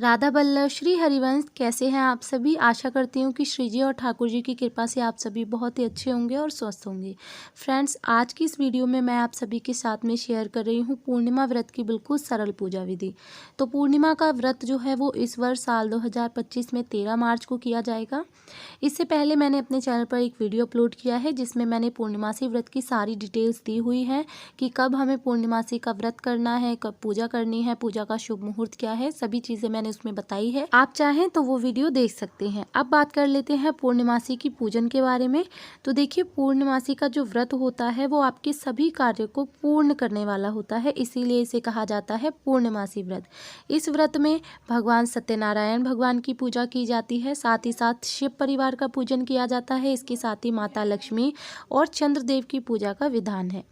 राधा बल्लभ श्री हरिवंश, कैसे हैं आप सभी। आशा करती हूँ कि श्री जी और ठाकुर जी की कृपा से आप सभी बहुत ही अच्छे होंगे और स्वस्थ होंगे। फ्रेंड्स, आज की इस वीडियो में मैं आप सभी के साथ में शेयर कर रही हूँ पूर्णिमा व्रत की बिल्कुल सरल पूजा विधि। तो पूर्णिमा का व्रत जो है वो इस वर्ष साल 2025 में 13 मार्च को किया जाएगा। इससे पहले मैंने अपने चैनल पर एक वीडियो अपलोड किया है जिसमें मैंने पूर्णिमासी व्रत की सारी डिटेल्स दी हुई है कि कब हमें पूर्णिमासी का व्रत करना है, कब पूजा करनी है, पूजा का शुभ मुहूर्त क्या है, सभी चीजें मैंने उसमें बताई है। आप चाहें तो वो वीडियो देख सकते हैं। अब बात कर लेते हैं पूर्णिमासी की पूजन के बारे में। तो देखिए, पूर्णिमासी का जो व्रत होता है वो आपके सभी कार्य को पूर्ण करने वाला होता है, इसीलिए इसे कहा जाता है पूर्णिमासी व्रत। इस व्रत में भगवान सत्यनारायण भगवान की पूजा की जाती है, साथ ही साथ शिव परिवार का पूजन किया जाता है। इसके साथ ही माता लक्ष्मी और चंद्रदेव की पूजा का विधान है।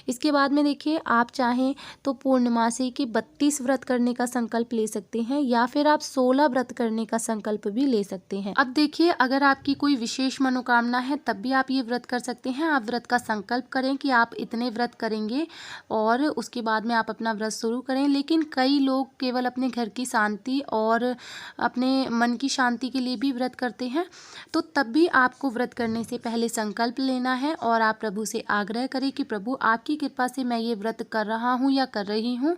इसके बाद में देखिए, आप चाहें तो पूर्णिमासी की 32 व्रत करने का संकल्प ले सकते हैं या फिर आप 16 व्रत करने का संकल्प भी ले सकते हैं। अब देखिए, अगर आपकी कोई विशेष मनोकामना है तब भी आप ये व्रत कर सकते हैं। आप व्रत का संकल्प करें कि आप इतने व्रत करेंगे और उसके बाद में आप अपना व्रत शुरू करें। लेकिन कई लोग केवल अपने घर की शांति और अपने मन की शांति के लिए भी व्रत करते हैं, तो तब भी आपको व्रत करने से पहले संकल्प लेना है और आप प्रभु से आग्रह करें कि प्रभु, आपकी कृपा से मैं ये व्रत कर रहा हूँ या कर रही हूँ,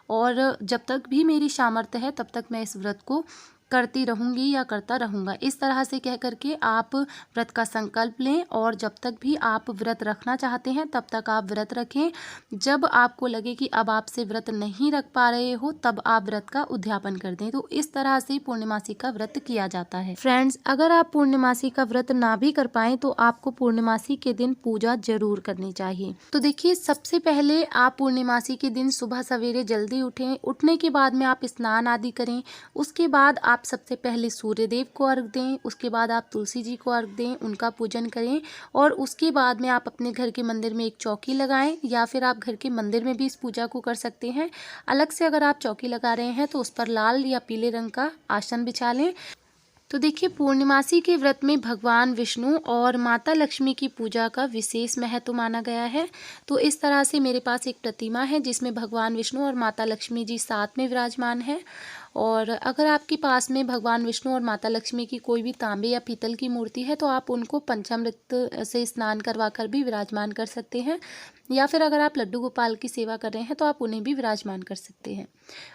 और जब तक भी मेरी सामर्थ्य है तब तक मैं इस व्रत को करती रहूँगी या करता रहूँगा। इस तरह से कह करके आप व्रत का संकल्प लें और जब तक भी आप व्रत रखना चाहते हैं तब तक आप व्रत रखें। जब आपको लगे कि अब आपसे व्रत नहीं रख पा रहे हो तब आप व्रत का उद्यापन कर दें। तो इस तरह से पूर्णिमासी का व्रत किया जाता है। फ्रेंड्स, अगर आप पूर्णिमासी का व्रत ना भी कर पाएं तो आपको पूर्णिमासी के दिन पूजा जरूर करनी चाहिए। तो देखिए, सबसे पहले आप पूर्णिमासी के दिन सुबह सवेरे जल्दी उठें। उठने के बाद में आप स्नान आदि करें। उसके बाद आप सबसे पहले सूर्य देव को अर्घ दें, उसके बाद आप तुलसी जी को अर्घ दें, उनका पूजन करें और उसके बाद में आप अपने घर के मंदिर में एक चौकी लगाएं या फिर आप घर के मंदिर में भी इस पूजा को कर सकते हैं। अलग से अगर आप चौकी लगा रहे हैं तो उस पर लाल या पीले रंग का आसन बिछा लें। तो देखिए, पूर्णिमासी के व्रत में भगवान विष्णु और माता लक्ष्मी की पूजा का विशेष महत्व माना गया है। तो इस तरह से मेरे पास एक प्रतिमा है जिसमें भगवान विष्णु और माता लक्ष्मी जी साथ में विराजमान है। और अगर आपके पास में भगवान विष्णु और माता लक्ष्मी की कोई भी तांबे या पीतल की मूर्ति है तो आप उनको पंचामृत से स्नान करवा कर भी विराजमान कर सकते हैं, या फिर अगर आप लड्डू गोपाल की सेवा कर रहे हैं तो आप उन्हें भी विराजमान कर सकते हैं।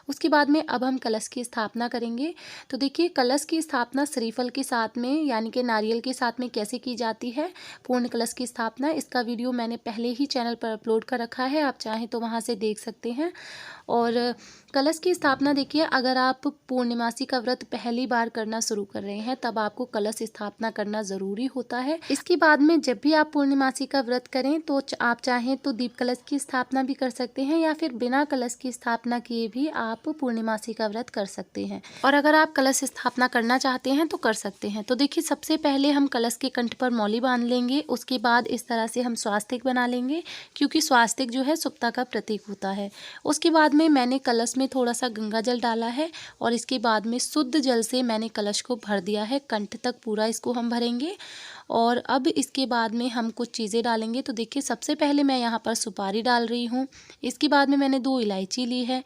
उसके बाद में अब हम कलश की स्थापना करेंगे। तो देखिए, कलश की स्थापना श्रीफल के साथ में यानी कि नारियल के साथ में कैसे की जाती है, पूर्ण कलश की स्थापना, इसका वीडियो मैंने पहले ही चैनल पर अपलोड कर रखा है, आप चाहें तो वहाँ से देख सकते हैं। और कलश की स्थापना देखिए, अगर आप पूर्णिमासी का व्रत पहली बार करना शुरू कर रहे हैं तब आपको कलश स्थापना करना ज़रूरी होता है। इसके बाद में जब भी आप पूर्णिमासी का व्रत करें तो आप चाहें तो दीप कलश की स्थापना भी कर सकते हैं या फिर बिना कलश की स्थापना किए भी आप पूर्णिमासी का व्रत कर सकते हैं। और अगर आप कलश स्थापना करना चाहते हैं तो कर सकते हैं। तो देखिए, सबसे पहले हम कलश के कंठ पर मौली बांध लेंगे। उसके बाद इस तरह से हम स्वास्तिक बना लेंगे, क्योंकि स्वास्तिक जो है शुभता का प्रतीक होता है। उसके बाद में मैंने कलश में थोड़ा सा गंगा जल डाला है और इसके बाद में शुद्ध जल से मैंने कलश को भर दिया है, कंठ तक पूरा इसको हम भरेंगे। और अब इसके बाद में हम कुछ चीज़ें डालेंगे। तो देखिए, सबसे पहले मैं यहाँ पर सुपारी डाल रही हूँ। इसके बाद में मैंने 2 इलायची ली है,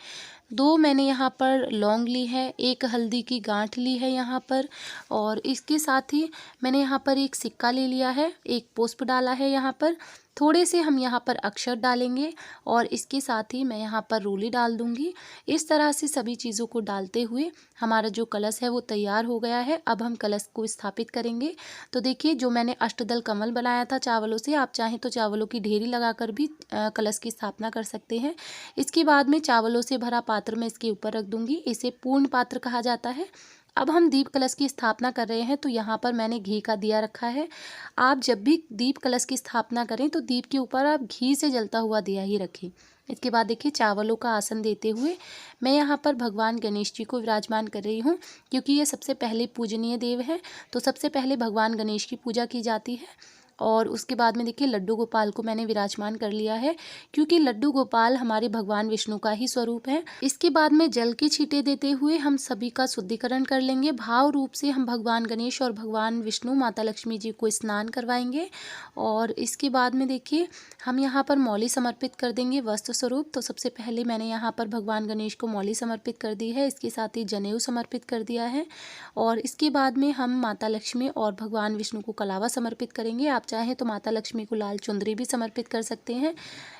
2 मैंने यहाँ पर लौंग ली है, 1 हल्दी की गांठ ली है यहाँ पर, और इसके साथ ही मैंने यहाँ पर एक सिक्का ले लिया है, 1 पुष्प डाला है यहाँ पर, थोड़े से हम यहाँ पर अक्षर डालेंगे और इसके साथ ही मैं यहाँ पर रोली डाल दूँगी। इस तरह से सभी चीज़ों को डालते हुए हमारा जो कलश है वो तैयार हो गया है। अब हम कलश को स्थापित करेंगे। तो देखिए, जो मैंने अष्टदल कमल बनाया था चावलों से, आप चाहें तो चावलों की ढेरी लगाकर भी कलश की स्थापना कर सकते हैं। इसके बाद में चावलों से भरा पात्र मैं इसके ऊपर रख दूँगी, इसे पूर्ण पात्र कहा जाता है। अब हम दीप कलश की स्थापना कर रहे हैं तो यहाँ पर मैंने घी का दिया रखा है। आप जब भी दीप कलश की स्थापना करें तो दीप के ऊपर आप घी से जलता हुआ दिया ही रखें। इसके बाद देखिए, चावलों का आसन देते हुए मैं यहाँ पर भगवान गणेश जी को विराजमान कर रही हूँ, क्योंकि ये सबसे पहले पूजनीय देव है। तो सबसे पहले भगवान गणेश की पूजा की जाती है। और उसके बाद में देखिए लड्डू गोपाल को मैंने विराजमान कर लिया है, क्योंकि लड्डू गोपाल हमारे भगवान विष्णु का ही स्वरूप है। इसके बाद में जल की छींटे देते हुए हम सभी का शुद्धिकरण कर लेंगे। भाव रूप से हम भगवान गणेश और भगवान विष्णु माता लक्ष्मी जी को स्नान करवाएंगे। और इसके बाद में देखिए हम यहाँ पर मौली समर्पित कर देंगे वस्त्र स्वरूप। तो सबसे पहले मैंने यहाँ पर भगवान गणेश को मौली समर्पित कर दी है, इसके साथ ही जनेऊ समर्पित कर दिया है। और इसके बाद में हम माता लक्ष्मी और भगवान विष्णु को कलावा समर्पित करेंगे। आप चाहें तो माता लक्ष्मी को लाल चुंदरी भी समर्पित कर सकते हैं।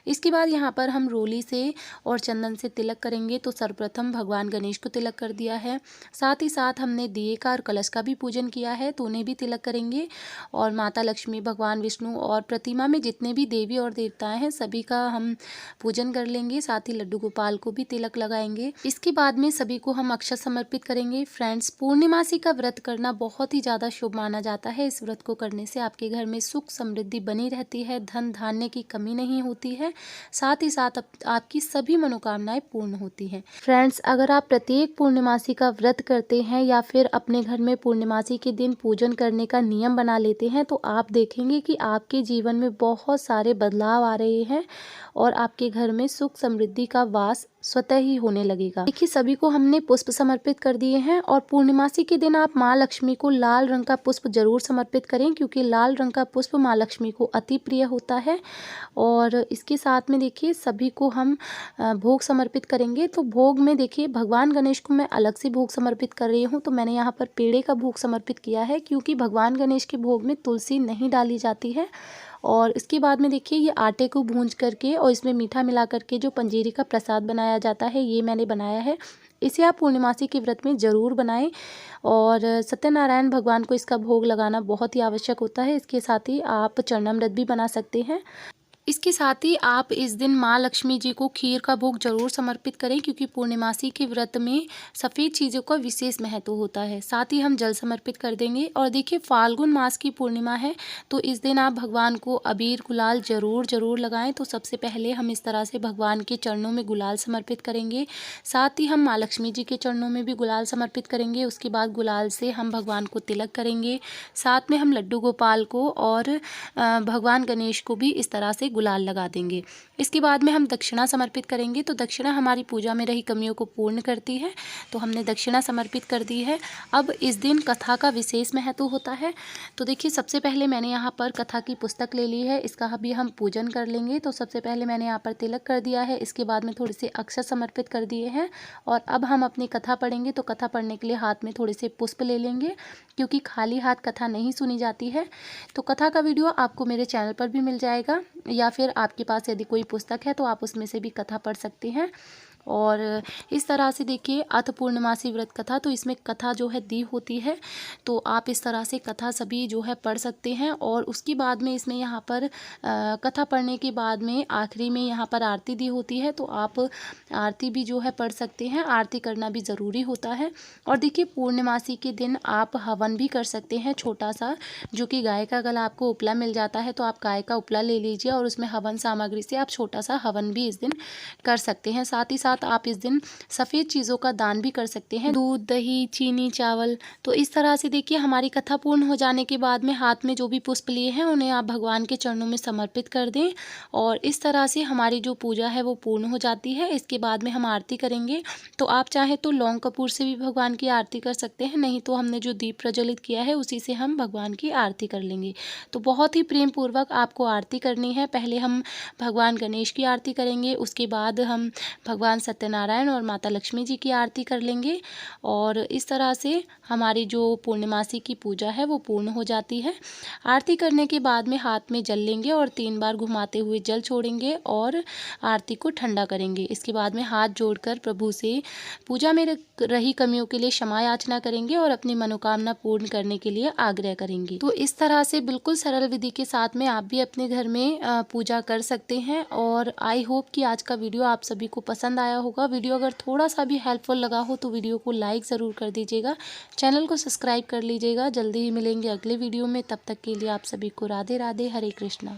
इसके बाद यहाँ पर हम रोली से और चंदन से तिलक करेंगे। तो सर्वप्रथम भगवान गणेश को तिलक कर दिया है, साथ ही साथ हमने दिए का और कलश का भी पूजन किया है, तो उन्हें भी तिलक करेंगे। और माता लक्ष्मी, भगवान विष्णु और प्रतिमा में जितने भी देवी और देवताएं हैं सभी का हम पूजन कर लेंगे, साथ ही लड्डू गोपाल को भी तिलक लगाएंगे। इसके बाद में सभी को हम अक्षत समर्पित करेंगे। फ्रेंड्स, पूर्णिमासी का व्रत करना बहुत ही ज़्यादा शुभ माना जाता है। इस व्रत को करने से आपके घर में सुख समृद्धि बनी रहती है, धन धान्य की कमी नहीं होती है, साथ ही साथ आपकी सभी मनोकामनाएं पूर्ण होती हैं। फ्रेंड्स, अगर आप प्रत्येक पूर्णिमासी का व्रत करते हैं या फिर अपने घर में पूर्णिमासी के दिन पूजन करने का नियम बना लेते हैं, तो आप देखेंगे कि आपके जीवन में बहुत सारे बदलाव आ रहे हैं और आपके घर में सुख समृद्धि का वास स्वतः ही होने लगेगा। देखिए, सभी को हमने पुष्प समर्पित कर दिए हैं। और पूर्णिमासी के दिन आप माँ लक्ष्मी को लाल रंग का पुष्प जरूर समर्पित करें, क्योंकि लाल रंग का पुष्प माँ लक्ष्मी को अति प्रिय होता है। और इसके साथ में देखिए सभी को हम भोग समर्पित करेंगे। तो भोग में देखिए भगवान गणेश को मैं अलग से भोग समर्पित कर रही हूँ। तो मैंने यहाँ पर पेड़े का भोग समर्पित किया है, क्योंकि भगवान गणेश के भोग में तुलसी नहीं डाली जाती है। और इसके बाद में देखिए ये आटे को भूंज करके और इसमें मीठा मिला करके जो पंजीरी का प्रसाद बनाया जाता है, ये मैंने बनाया है। इसे आप पूर्णिमासी के व्रत में ज़रूर बनाएं। और सत्यनारायण भगवान को इसका भोग लगाना बहुत ही आवश्यक होता है। इसके साथ ही आप चरणामृत भी बना सकते हैं। इसके साथ ही आप इस दिन माँ लक्ष्मी जी को खीर का भोग जरूर समर्पित करें, क्योंकि पूर्णिमासी के व्रत में सफ़ेद चीज़ों का विशेष महत्व होता है। साथ ही हम जल समर्पित कर देंगे। और देखिए, फाल्गुन मास की पूर्णिमा है, तो इस दिन आप भगवान को अबीर गुलाल जरूर लगाएं। तो सबसे पहले हम इस तरह से भगवान के चरणों में गुलाल समर्पित करेंगे, साथ ही हम माँ लक्ष्मी जी के चरणों में भी गुलाल समर्पित करेंगे। उसके बाद गुलाल से हम भगवान को तिलक करेंगे, साथ में हम लड्डू गोपाल को और भगवान गणेश को भी इस तरह से गुलाल लगा देंगे। इसके बाद में हम दक्षिणा समर्पित करेंगे। तो दक्षिणा हमारी पूजा में रही कमियों को पूर्ण करती है, तो हमने दक्षिणा समर्पित कर दी है। अब इस दिन कथा का विशेष महत्व होता है। तो देखिए, सबसे पहले मैंने यहाँ पर कथा की पुस्तक ले ली है, इसका भी हम पूजन कर लेंगे। तो सबसे पहले मैंने यहाँ पर तिलक कर दिया है, इसके बाद में थोड़े से अक्षत समर्पित कर दिए हैं। और अब हम अपनी कथा पढ़ेंगे। तो कथा पढ़ने के लिए हाथ में थोड़े से पुष्प ले लेंगे, क्योंकि खाली हाथ कथा नहीं सुनी जाती है। तो कथा का वीडियो आपको मेरे चैनल पर भी मिल जाएगा, या फिर आपके पास यदि कोई पुस्तक है तो आप उसमें से भी कथा पढ़ सकते हैं। और इस तरह से देखिए, अथ पूर्णमासी व्रत कथा, तो इसमें कथा जो है दी होती है। तो आप इस तरह से कथा सभी जो है पढ़ सकते हैं। और उसके बाद में इसमें यहाँ पर कथा पढ़ने के बाद में आखिरी में यहाँ पर आरती दी होती है, तो आप आरती भी जो है पढ़ सकते हैं। आरती करना भी ज़रूरी होता है। और देखिए, पूर्णमासी के दिन आप हवन भी कर सकते हैं छोटा सा, जो कि गाय का अगर आपको उपला मिल जाता है तो आप गाय का उपला ले लीजिए और उसमें हवन सामग्री से आप छोटा सा हवन भी इस दिन कर सकते हैं। साथ ही साथ आप इस दिन सफ़ेद चीज़ों का दान भी कर सकते हैं, दूध, दही, चीनी, चावल। तो इस तरह से देखिए, हमारी कथा पूर्ण हो जाने के बाद में हाथ में जो भी पुष्प लिए हैं उन्हें आप भगवान के चरणों में समर्पित कर दें। और इस तरह से हमारी जो पूजा है वो पूर्ण हो जाती है। इसके बाद में हम आरती करेंगे। तो आप चाहे तो लौंग कपूर से भी भगवान की आरती कर सकते हैं, नहीं तो हमने जो दीप प्रज्वलित किया है उसी से हम भगवान की आरती कर लेंगे। तो बहुत ही प्रेम पूर्वक आपको आरती करनी है। पहले हम भगवान गणेश की आरती करेंगे, उसके बाद हम भगवान सत्यनारायण और माता लक्ष्मी जी की आरती कर लेंगे। और इस तरह से हमारी जो पूर्णिमासी की पूजा है वो पूर्ण हो जाती है। आरती करने के बाद में हाथ में जल लेंगे और 3 बार घुमाते हुए जल छोड़ेंगे और आरती को ठंडा करेंगे। इसके बाद में हाथ जोड़कर प्रभु से पूजा में रही कमियों के लिए क्षमा याचना करेंगे और अपनी मनोकामना पूर्ण करने के लिए आग्रह करेंगे। तो इस तरह से बिल्कुल सरल विधि के साथ में आप भी अपने घर में पूजा कर सकते हैं। और आई होप कि आज का वीडियो आप सभी को पसंद आया होगा। वीडियो अगर थोड़ा सा भी हेल्पफुल लगा हो तो वीडियो को लाइक ज़रूर कर दीजिएगा, चैनल को सब्सक्राइब कर लीजिएगा। जल्दी ही मिलेंगे अगले वीडियो में, तब तक के लिए आप सभी को राधे राधे, हरे कृष्णा।